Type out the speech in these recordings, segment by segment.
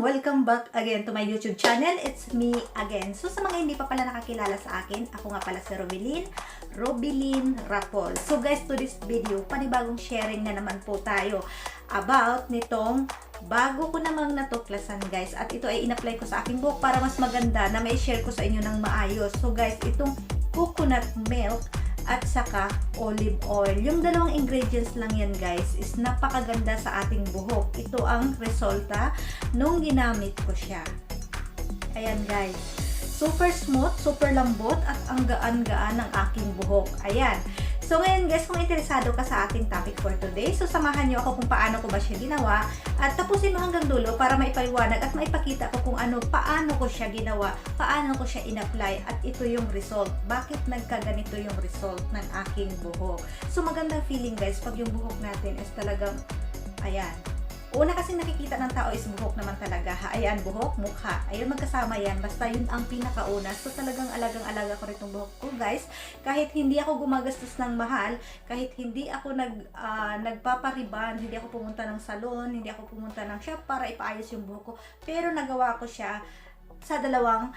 Welcome back again to my YouTube channel. It's me again. So sa mga hindi pa pala nakakilala sa akin, ako nga pala si Robilin Rapol. So guys, to this video, panibagong sharing na naman po tayo about nitong bago ko namang natuklasan guys. At ito ay in-apply ko sa aking buhok para mas maganda na may share ko sa inyo ng maayos. So guys, itong coconut milk at saka olive oil. Yung dalawang ingredients lang yan guys is napakaganda sa ating buhok. Ito ang resulta nung ginamit ko siya. Ayan guys. Super smooth, super lambot at ang gaan-gaan ng aking buhok. Ayan. So ngayon guys, kung interesado ka sa ating topic for today, so samahan niyo ako kung paano ko ba siya ginawa at tapusin mo hanggang dulo para maipaliwanag at maipakita ko kung paano ko siya ginawa, paano ko siya in-apply at ito yung result. Bakit nagkaganito yung result ng aking buhok? So magandang feeling guys pag yung buhok natin is talagang, ayan. Una kasi nakikita ng tao is buhok naman talaga. Ayan, buhok, mukha. Ayun, magkasama yan. Basta yun ang pinakauna. So talagang alagang-alaga ko rin itong buhok ko guys. Kahit hindi ako gumagastos ng mahal, kahit hindi ako nagpapariban, hindi ako pumunta ng salon, hindi ako pumunta ng shop para ipaayos yung buhok ko. Pero nagawa ko siya sa dalawang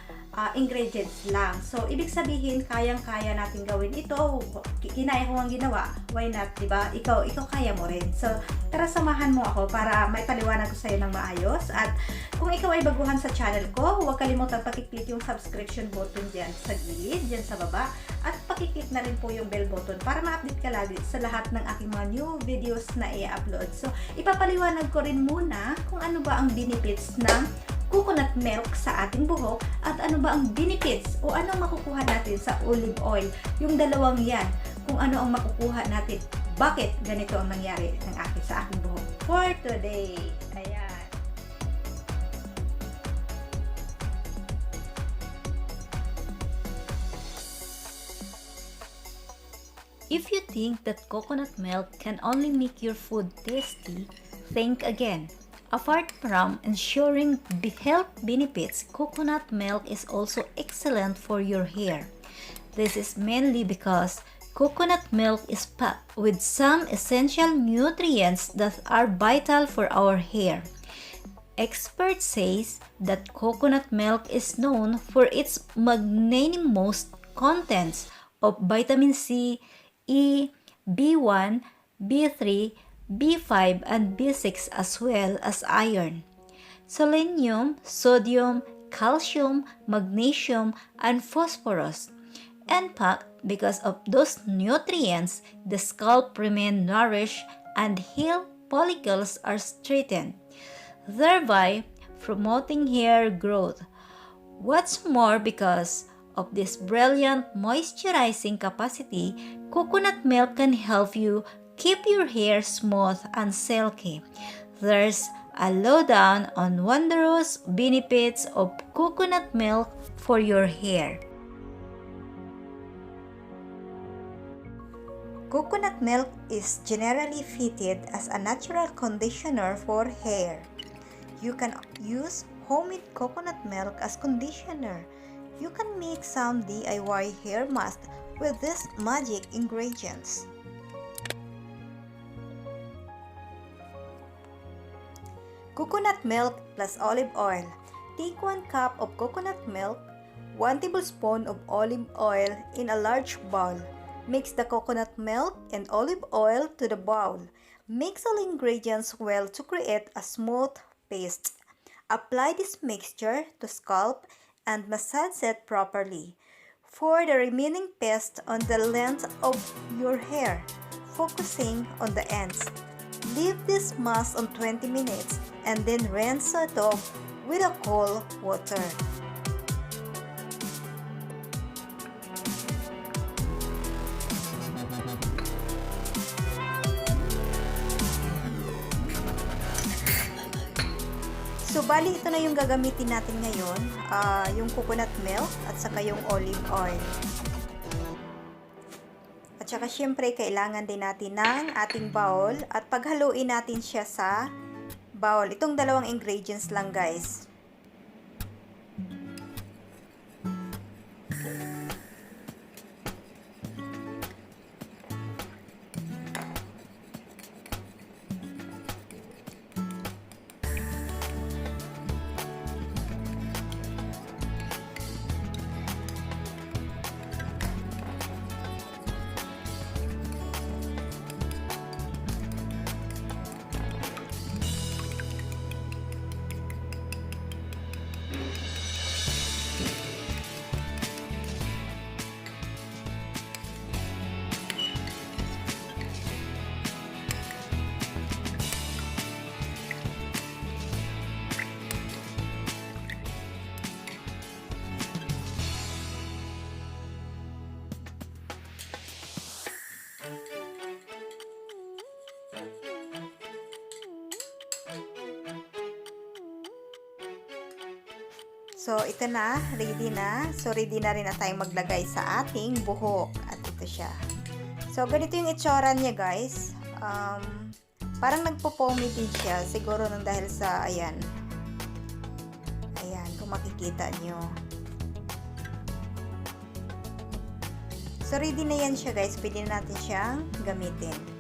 ingredients lang. So, ibig sabihin, kayang-kaya natin gawin ito. Kinaya ko ang ginawa. Why not, diba? Ikaw kaya mo rin. So, tara samahan mo ako para maipaliwanag ko sa'yo ng maayos. At kung ikaw ay baguhan sa channel ko, huwag kalimutan pakiclick yung subscription button dyan sa gilid, dyan sa baba. At pakiclick na rin po yung bell button para ma-update ka lagi sa lahat ng aking mga new videos na i-upload. So, ipapaliwanag ko rin muna kung ano ba ang benefits ng coconut milk sa ating buhok at ano ba ang benefits o ano ang makukuha natin sa olive oil. Yung dalawang yan, kung ano ang makukuha natin. Bakit ganito ang nangyari sa aking buhok for today. Ayan. If you think that coconut milk can only make your food tasty, think again. Apart from ensuring the health benefits, coconut milk is also excellent for your hair. This is mainly because coconut milk is packed with some essential nutrients that are vital for our hair. Experts say that coconut milk is known for its magnanimous contents of vitamin C, E, B1, B3, B5 and B6 as well as iron, selenium, sodium, calcium, magnesium, and phosphorus. In fact, because of those nutrients, the scalp remains nourished and hair follicles are straightened, thereby promoting hair growth. What's more, because of this brilliant moisturizing capacity, coconut milk can help you keep your hair smooth and silky. There's a lowdown on wondrous benefits of coconut milk for your hair. Coconut milk is generally fitted as a natural conditioner for hair. You can use homemade coconut milk as conditioner. You can make some DIY hair mask with these magic ingredients. Coconut milk plus olive oil. Take 1 cup of coconut milk, 1 tablespoon of olive oil in a large bowl. Mix the coconut milk and olive oil to the bowl. Mix all ingredients well to create a smooth paste. Apply this mixture to scalp and massage it properly. Pour the remaining paste on the length of your hair, focusing on the ends. Leave this mask on 20 minutes and then rinse it off with a cold water. So, bali ito na yung gagamitin natin ngayon, yung coconut milk at saka yung olive oil. At saka syempre, kailangan din natin ng ating bowl at paghaluin natin siya sa bowl. Itong dalawang ingredients lang guys. So, ito na. Ready na. So, ready na rin na tayong maglagay sa ating buhok. At ito siya. So, ganito yung itsura niya, guys. Parang nagpo-foamy din siya. Siguro nang dahil sa, ayan. Ayan, kung makikita nyo. So, ready na yan siya, guys. Pwede na natin siyang gamitin.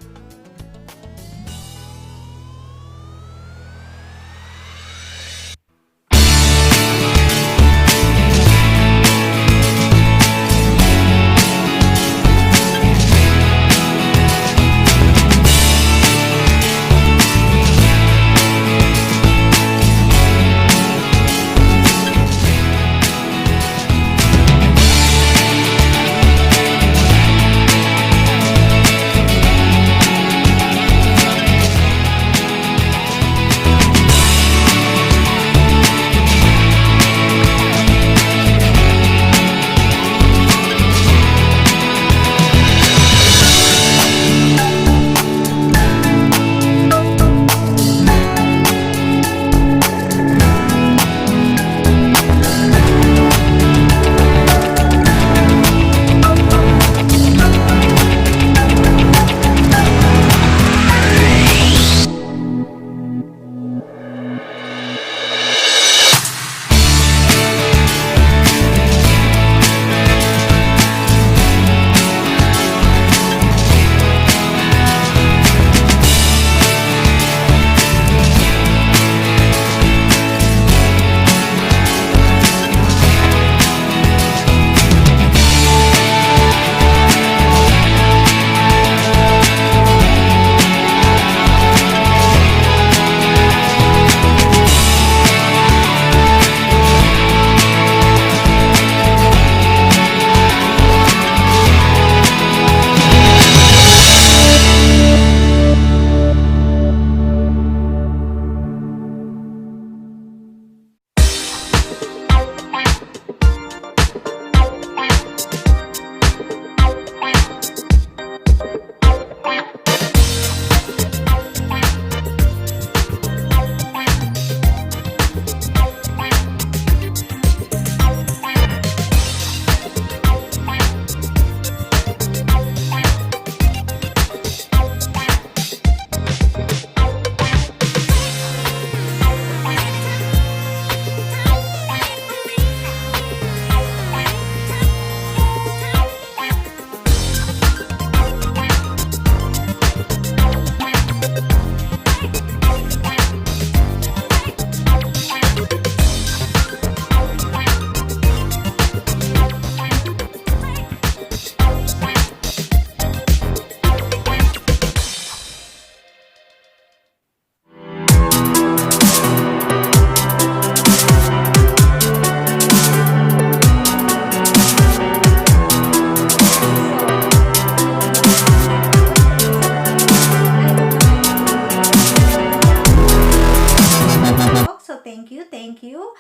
Thank you.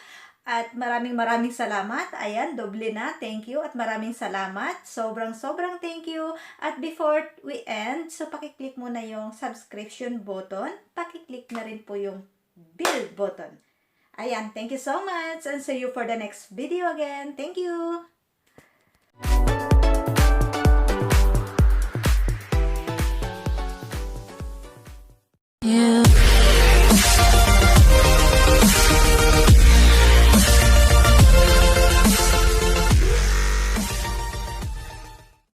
At maraming salamat. Ayan, doble na. Thank you at maraming salamat. Sobrang thank you. At before we end, so pakiclick muna yung subscription button. Pakiclick na rin po yung bell button. Ayan, thank you so much and see you for the next video again. Thank you.